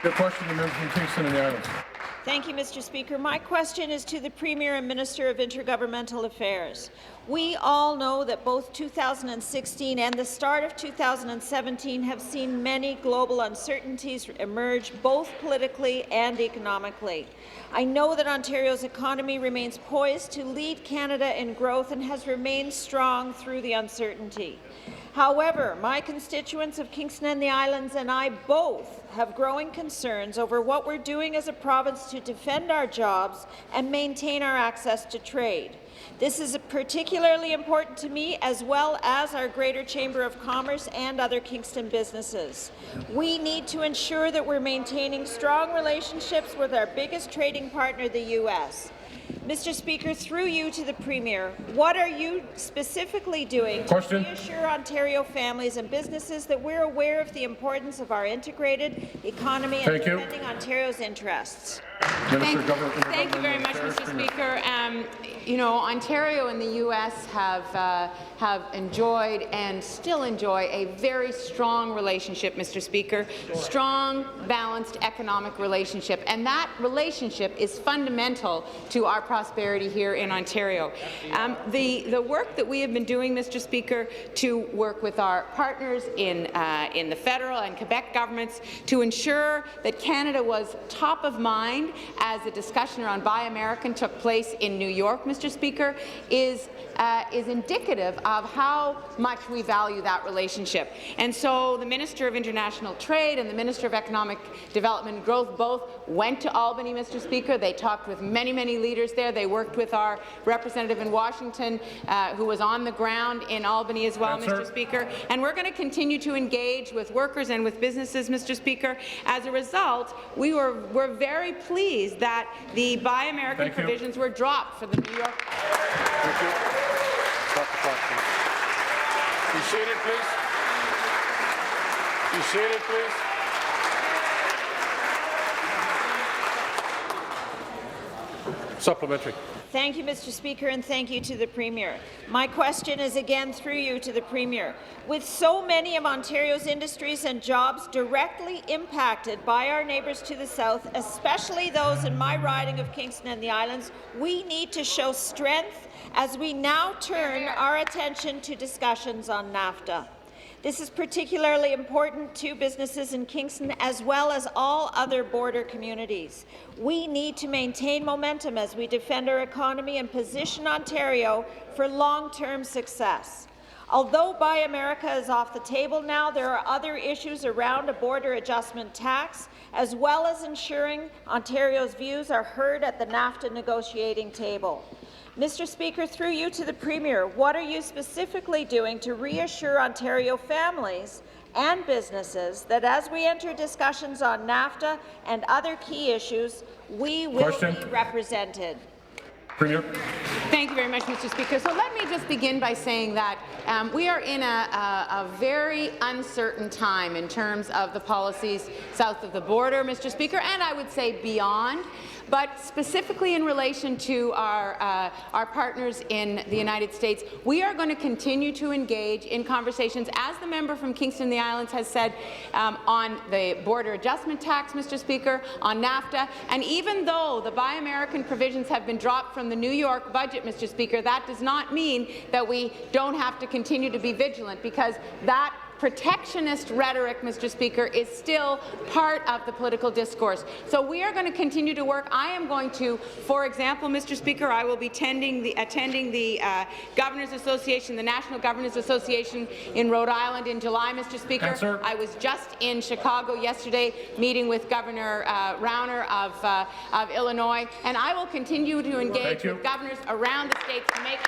Your question, the member from Kingston and the Islands. Thank you, Mr. Speaker. My question is to the Premier and Minister of Intergovernmental Affairs. We all know that both 2016 and the start of 2017 have seen many global uncertainties emerge, both politically and economically. I know that Ontario's economy remains poised to lead Canada in growth and has remained strong through the uncertainty. However, my constituents of Kingston and the Islands and I both have growing concerns over what we're doing as a province to defend our jobs and maintain our access to trade. This is particularly important to me, as well as our Greater Chamber of Commerce and other Kingston businesses. We need to ensure that we're maintaining strong relationships with our biggest trading partner, the U.S. Mr. Speaker, through you to the Premier, what are you specifically doing to reassure Ontario families and businesses that we're aware of the importance of our integrated economy and defending Ontario's interests? Thank you very much, Mr. Speaker. You know, Ontario and the U.S. have enjoyed and still enjoy a very strong relationship, Mr. Speaker, strong, balanced economic relationship, and that relationship is fundamental to our prosperity here in Ontario. The work that we have been doing, Mr. Speaker, to work with our partners in the federal and Quebec governments to ensure that Canada was top of mind as the discussion around Buy American took place in New York, Mr. Speaker, is indicative of how much we value that relationship. And so the Minister of International Trade and the Minister of Economic Development and Growth both went to Albany, Mr. Speaker. They talked with many, many leaders there. They worked with our representative in Washington, who was on the ground in Albany as well, Mr. Speaker. And we're going to continue to engage with workers and with businesses, Mr. Speaker. As a result, we're very pleased that the Buy American provisions were dropped for the New York. Thank you. Stop the clock, please. Be seated, please. Be seated, please. Supplementary. Thank you, Mr. Speaker, and thank you to the Premier. My question is again through you to the Premier. With so many of Ontario's industries and jobs directly impacted by our neighbours to the south, especially those in my riding of Kingston and the Islands, we need to show strength as we now turn our attention to discussions on NAFTA. This is particularly important to businesses in Kingston as well as all other border communities. We need to maintain momentum as we defend our economy and position Ontario for long-term success. Although Buy America is off the table now, there are other issues around a border adjustment tax, as well as ensuring Ontario's views are heard at the NAFTA negotiating table. Mr. Speaker, through you to the Premier, what are you specifically doing to reassure Ontario families and businesses that as we enter discussions on NAFTA and other key issues, we will be represented? Premier. Thank you very much, Mr. Speaker. So let me just begin by saying that we are in a very uncertain time in terms of the policies south of the border, Mr. Speaker, and I would say beyond. But specifically in relation to our partners in the United States, we are going to continue to engage in conversations, as the member from Kingston and the Islands has said, on the border adjustment tax, Mr. Speaker, on NAFTA, and even though the Buy American provisions have been dropped from the New York budget, Mr. Speaker, that does not mean that we don't have to continue to be vigilant, because that protectionist rhetoric, Mr. Speaker, is still part of the political discourse. So we are going to continue to work. I am going to, for example, Mr. Speaker, I will be attending the Governors Association, the National Governors Association in Rhode Island in July, Mr. Speaker. I was just in Chicago yesterday meeting with Governor Rauner of Illinois, and I will continue to engage with governors around the states to make